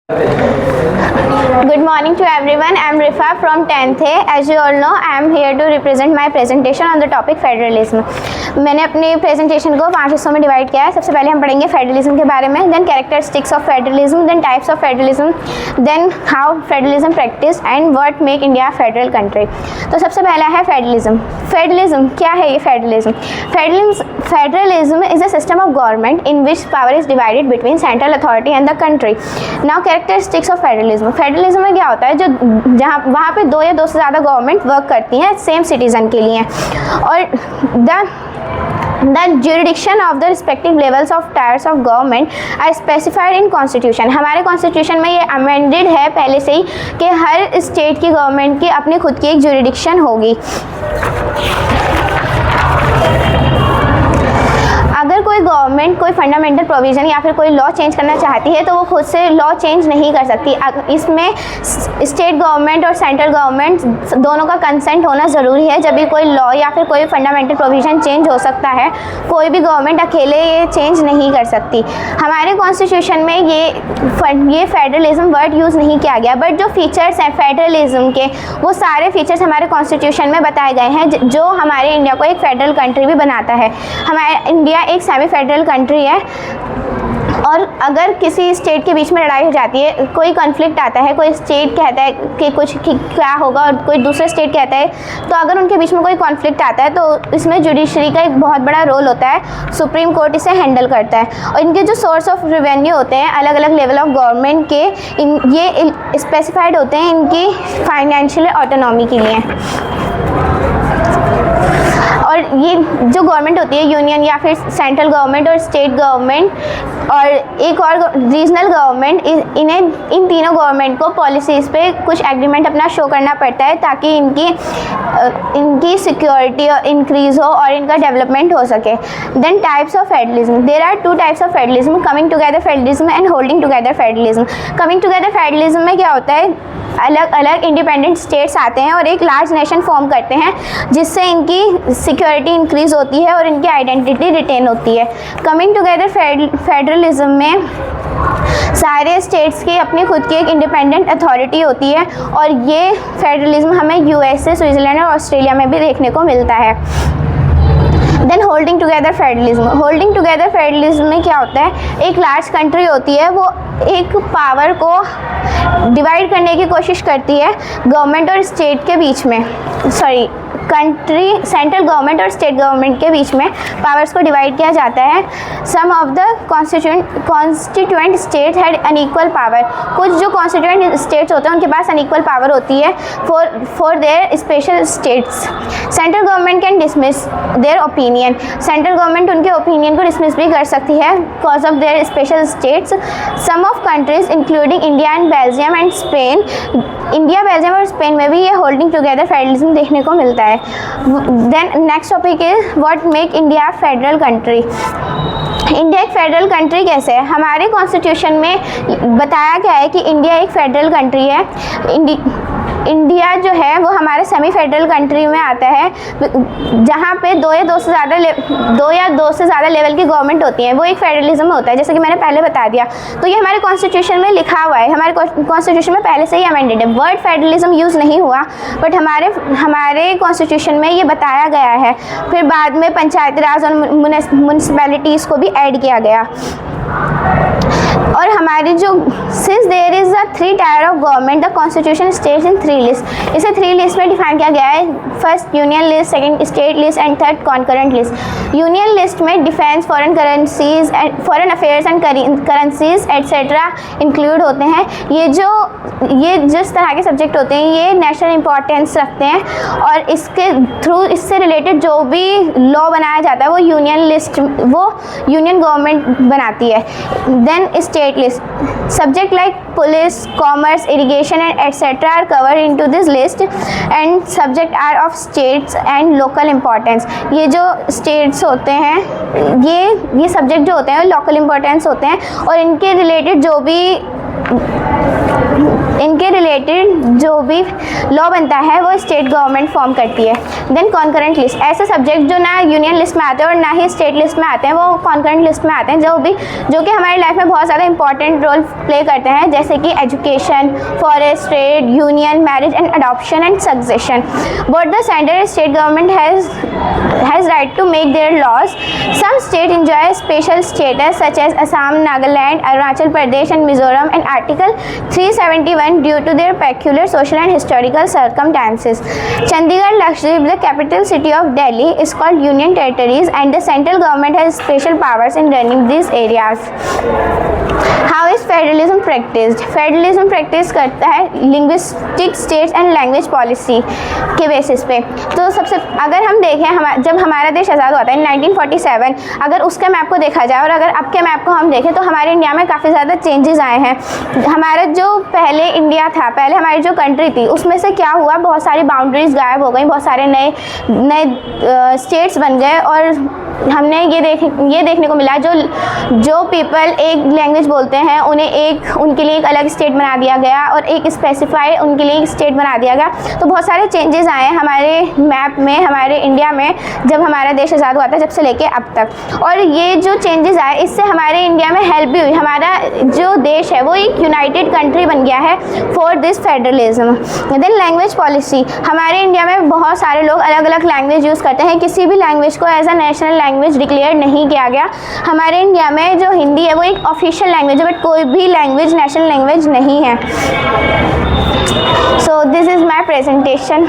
Good morning to everyone. I am Rifa from 10th A. As you all know, I am here to represent my presentation on the topic federalism. मैंने अपनी presentation को 5 हिस्सों में divide किया है. सबसे पहले हम पढ़ेंगे फेडरलिज्म के बारे में, then characteristics of federalism, then types of federalism, then how federalism practice and what make India federal country. तो सबसे पहला है फेडरलिज्म. फेडरलिज्म क्या है? ये federalism is a system of government in which power is divided between central authority and the country. Now characteristics of federalism. Federalism में क्या होता है, जो जहाँ वहाँ पे 2 या 2 से ज़्यादा गवर्नमेंट वर्क करती हैं सेम सिटीज़न के लिए, और the jurisdiction of the respective levels of tiers of government are specified in constitution. हमारे कॉन्स्टिट्यूशन में ये अमेंडेड है पहले से ही कि हर स्टेट की गवर्नमेंट की अपनी खुद की एक जुरिडिक्शन होगी. अगर कोई गवर्नमेंट कोई फंडामेंटल प्रोविज़न या फिर कोई लॉ चेंज करना चाहती है तो वो खुद से लॉ चेंज नहीं कर सकती. इसमें स्टेट गवर्नमेंट और सेंट्रल गवर्नमेंट दोनों का कंसेंट होना ज़रूरी है. जब भी कोई लॉ या फिर कोई फंडामेंटल प्रोविज़न चेंज हो सकता है. कोई भी गवर्नमेंट अकेले ये चेंज नहीं कर सकती. हमारे कॉन्स्टिट्यूशन में ये फेडरलिज्म वर्ड यूज़ नहीं किया गया, बट जो फीचर्स हैं फेडरलिज्म के वो सारे फीचर्स हमारे कॉन्स्टिट्यूशन में बताए गए हैं, जो हमारे इंडिया को एक फेडरल कंट्री भी बनाता है. हमारा इंडिया एक सेमी फेडरल कंट्री है, और अगर किसी स्टेट के बीच में लड़ाई हो जाती है, कोई कॉन्फ्लिक्ट आता है, कोई स्टेट कहता है कि क्या होगा और कोई दूसरा स्टेट कहता है, तो अगर उनके बीच में कोई कॉन्फ्लिक्ट आता है तो इसमें जुडिशरी का एक बहुत बड़ा रोल होता है. सुप्रीम कोर्ट इसे हैंडल करता है, और इनके जो सोर्स ऑफ रेवेन्यू होते हैं अलग अलग लेवल ऑफ गवर्नमेंट के, ये स्पेसिफाइड होते हैं इनकी फाइनेंशियल ऑटोनॉमी के लिए. और ये जो गवर्नमेंट होती है यूनियन या फिर सेंट्रल गवर्नमेंट और स्टेट गवर्नमेंट और एक और रीजनल गवर्नमेंट, इन तीनों गवर्नमेंट को पॉलिसीज़ पे कुछ एग्रीमेंट अपना शो करना पड़ता है ताकि इनकी सिक्योरिटी इंक्रीज़ हो और इनका डेवलपमेंट हो सके. Then types of federalism. There are 2 types of federalism, coming together federalism and holding together federalism. Coming together federalism में क्या होता है, अलग अलग इंडिपेंडेंट स्टेट्स आते हैं और एक लार्ज नेशन फॉर्म करते हैं, जिससे इनकी सिक्योरिटी इंक्रीज होती है और इनकी आइडेंटिटी रिटेन होती है. कमिंग टुगेदर फेडरलिज्म में सारे स्टेट्स की अपनी खुद की एक इंडिपेंडेंट अथॉरिटी होती है, और ये फेडरलिज्म हमें यूएसए, स्विट्ज़रलैंड और ऑस्ट्रेलिया में भी देखने को मिलता है. Then holding together federalism. Holding together federalism में क्या होता है, एक लार्ज कंट्री होती है, वो एक पावर को डिवाइड करने की कोशिश करती है गवर्नमेंट और स्टेट के बीच में, सेंट्रल गवर्नमेंट और स्टेट गवर्नमेंट के बीच में पावर्स को डिवाइड किया जाता है. Some of the constituent state had unequal power. कुछ जो कॉन्स्टिट्यूएंट स्टेट्स होते हैं उनके पास अनइक्वल पावर होती है for their special status. Central government can dismiss their opinion. Central government उनके ओपिनियन को डिसमिस भी कर सकती है because of their special status. Some of countries including India and Belgium and Spain. India, Belgium और Spain में भी ये होल्डिंग टुगेदर फेडरलिज्म देखने को मिलता है. Then next topic is what make India federal country. India एक फेडरल कंट्री कैसे है? हमारे कॉन्स्टिट्यूशन में बताया गया है कि इंडिया एक फेडरल कंट्री है. इंडिया जो है वो हमारे सेमी फेडरल कंट्री में आता है, जहाँ पे 2 या 2 से ज़्यादा लेवल की गवर्नमेंट होती हैं. वो एक फेडरलिज्म होता है, जैसे कि मैंने पहले बता दिया. तो ये हमारे कॉन्स्टिट्यूशन में लिखा हुआ है, हमारे कॉन्स्टिट्यूशन में पहले से ही अमेंडेड है. वर्ड फेडरलिज्म यूज़ नहीं हुआ, बट हमारे कॉन्स्टिट्यूशन में ये बताया गया है. फिर बाद में पंचायती राज और म्यूनिसिपैलिटीज़ को भी ऐड किया गया. और हमारी जो since there is a 3 tier of government, the constitution states in 3 list. इसे 3 लिस्ट में डिफाइन किया गया है. First union list, second state list and third concurrent list. Union list में defence, foreign currencies and foreign affairs and currencies etcetera include होते हैं. ये जिस तरह के सब्जेक्ट होते हैं ये नेशनल इंपॉर्टेंस रखते हैं, और इसके थ्रू इससे रिलेटेड जो भी लॉ बनाया जाता है वो यूनियन गवर्नमेंट बनाती है. Then state list. Subject like police, commerce, irrigation and etcetera are covered into this list, and subject are of states and local importance. ये जो स्टेट्स होते हैं ये सब्जेक्ट जो होते हैं लोकल इम्पोर्टेंस होते हैं, और इनके रिलेटेड जो भी इनके रिलेटेड जो भी लॉ बनता है वो स्टेट गवर्नमेंट फॉर्म करती है। देन कॉन्करेंट लिस्ट, ऐसे सब्जेक्ट जो ना यूनियन लिस्ट में आते हैं और ना ही स्टेट लिस्ट में आते हैं, वो कॉन्करेंट लिस्ट में आते हैं, जो कि हमारी लाइफ में बहुत ज़्यादा इंपॉर्टेंट रोल प्ले करते हैं, जैसे कि education, forest, trade, union, marriage and adoption and succession. Both the central and state government has right to make their laws. Some state enjoy special status such as Assam, Nagaland, Arunachal Pradesh and Mizoram in Article 371 due to their peculiar social and historical circumstances. Chandigarh, Lakshadweep, the capital city of Delhi, is called Union Territories and the central government has special powers in running these areas. How is federalism practiced? Federalism practice करता है linguistic states and language policy के basis पे। तो सबसे अगर हम देखें जब हमारा देश आज़ाद हुआ था इन 1947, अगर उसके मैप को देखा जाए और अगर अब के मैप को हम देखें तो हमारे इंडिया में काफ़ी ज़्यादा चेंजेस आए हैं। हमारा जो पहले इंडिया था, पहले हमारी जो कंट्री थी, उसमें से क्या हुआ, बहुत सारी बाउंड्रीज गायब हो गई, बहुत सारे नए स्टेट्स बन गए और हमने ये देखने को मिला जो पीपल एक लैंग्वेज बोलते हैं उनके लिए एक अलग स्टेट बना दिया गया और एक स्पेसिफाइड उनके लिए एक स्टेट बना दिया गया। तो बहुत सारे चेंजेस आए हमारे मैप में, हमारे इंडिया में, जब हमारा देश आज़ाद हुआ था, जब से लेके अब तक। और ये जो चेंजेस आए इससे हमारे इंडिया में हेल्प भी हुई। हमारा जो देश है वो एक यूनाइटेड कंट्री बन गया है for this federalism. Then language policy, हमारे इंडिया में बहुत सारे लोग अलग अलग लैंग्वेज यूज़ करते हैं, किसी भी लैंग्वेज को as a national language declare नहीं किया गया। हमारे इंडिया में जो हिंदी है वो एक ऑफिशियल लैंग्वेज है, बट कोई भी लैंग्वेज नेशनल लैंग्वेज नहीं है। So this is my presentation.